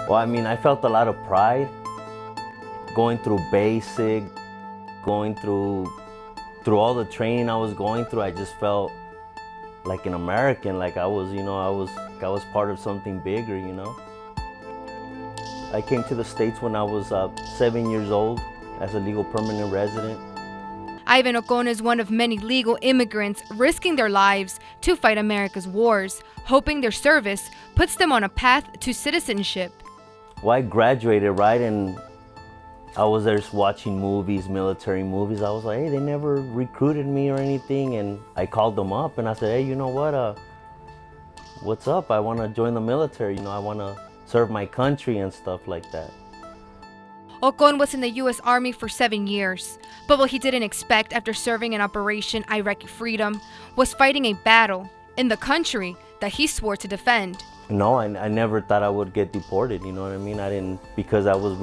Well, I mean, I felt a lot of pride going through basic, going through all the training I was going through. I just felt like an American, like I was, I was part of something bigger, I came to the States when I was 7 years old as a legal permanent resident. Ivan Ocon is one of many legal immigrants risking their lives to fight America's wars, hoping their service puts them on a path to citizenship. Well, I graduated, right, and I was there watching movies, military movies. I was like, hey, they never recruited me or anything, and I called them up and I said, hey, you know what, what's up? I want to join the military, I want to serve my country and stuff like that. Ocon was in the U.S. Army for 7 years, but what he didn't expect after serving in Operation Iraqi Freedom was fighting a battle in the country that he swore to defend. No, I never thought I would get deported, you know what I mean? I didn't, because I was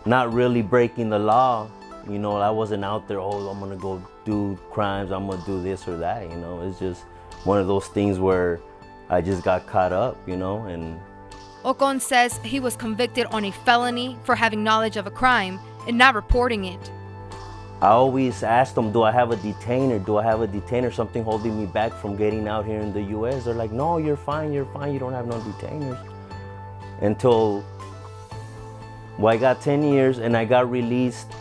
not really breaking the law, I wasn't out there, oh, I'm gonna go do crimes, I'm gonna do this or that, it's just one of those things where I just got caught up, and Ocon says he was convicted on a felony for having knowledge of a crime and not reporting it. I always asked them, do I have a detainer? Do I have a detainer? Something holding me back from getting out here in the U.S.? They're like, no, you're fine, you don't have no detainers. Until, well, I got 10 years and I got released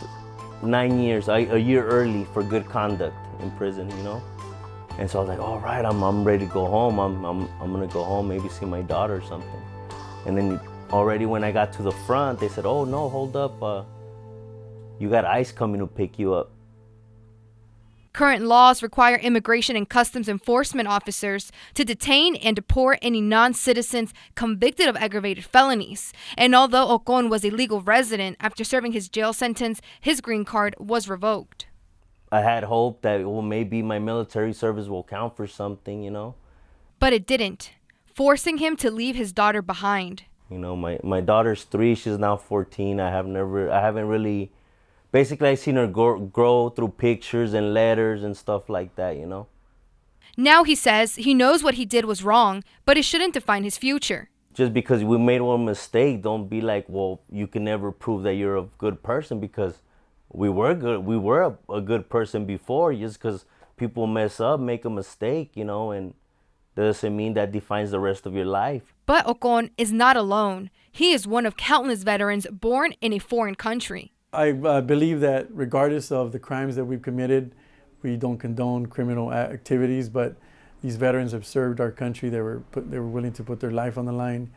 9 years, a year early for good conduct in prison, And so I was like, all right, I'm ready to go home. I'm gonna go home, maybe see my daughter or something. And then already when I got to the front, they said, oh no, hold up, you got ICE coming to pick you up. Current laws require immigration and customs enforcement officers to detain and deport any non-citizens convicted of aggravated felonies. And although Ocon was a legal resident, after serving his jail sentence, his green card was revoked. I had hope that, well, maybe my military service will count for something, But it didn't, forcing him to leave his daughter behind. My daughter's 3, she's now 14. I haven't really, basically I've seen her grow through pictures and letters and stuff like that, Now he says he knows what he did was wrong, but it shouldn't define his future. Just because we made one mistake, don't be like, well, you can never prove that you're a good person, because we were good. We were a good person before. Just because people mess up, make a mistake, and doesn't mean that defines the rest of your life. But Ocon is not alone. He is one of countless veterans born in a foreign country. I believe that regardless of the crimes that we've committed, we don't condone criminal activities, but these veterans have served our country. They were willing to put their life on the line.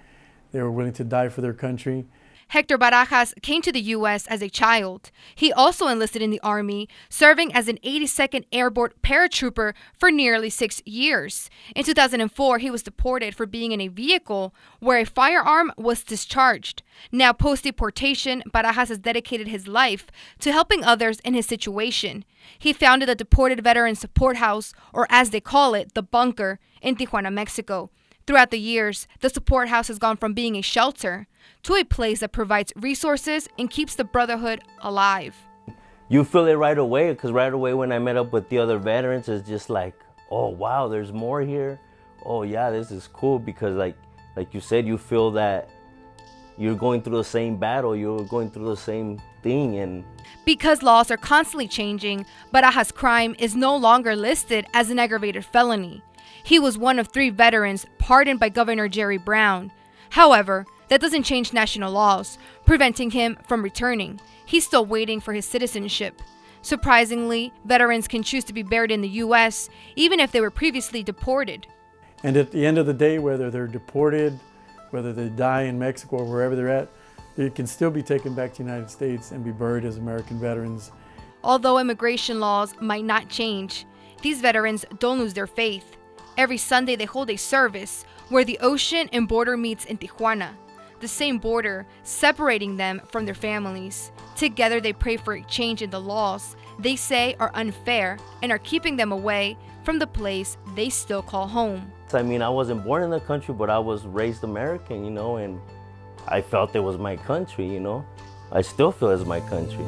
They were willing to die for their country. Hector Barajas came to the U.S. as a child. He also enlisted in the Army, serving as an 82nd Airborne paratrooper for nearly 6 years. In 2004, he was deported for being in a vehicle where a firearm was discharged. Now, post-deportation, Barajas has dedicated his life to helping others in his situation. He founded the Deported Veteran Support House, or as they call it, the Bunker, in Tijuana, Mexico. Throughout the years, the support house has gone from being a shelter to a place that provides resources and keeps the brotherhood alive. You feel it right away, because right away when I met up with the other veterans, it's just like, oh wow, there's more here. Oh yeah, this is cool, because like you said, you feel that you're going through the same battle, you're going through the same thing. And because laws are constantly changing, Barajas' crime is no longer listed as an aggravated felony. He was one of 3 veterans pardoned by Governor Jerry Brown. However, that doesn't change national laws, preventing him from returning. He's still waiting for his citizenship. Surprisingly, veterans can choose to be buried in the U.S. even if they were previously deported. And at the end of the day, whether they're deported, whether they die in Mexico or wherever they're at, they can still be taken back to the United States and be buried as American veterans. Although immigration laws might not change, these veterans don't lose their faith. Every Sunday, they hold a service where the ocean and border meets in Tijuana, the same border separating them from their families. Together, they pray for a change in the laws they say are unfair and are keeping them away from the place they still call home. I mean, I wasn't born in the country, but I was raised American, and I felt it was my country, I still feel it's my country.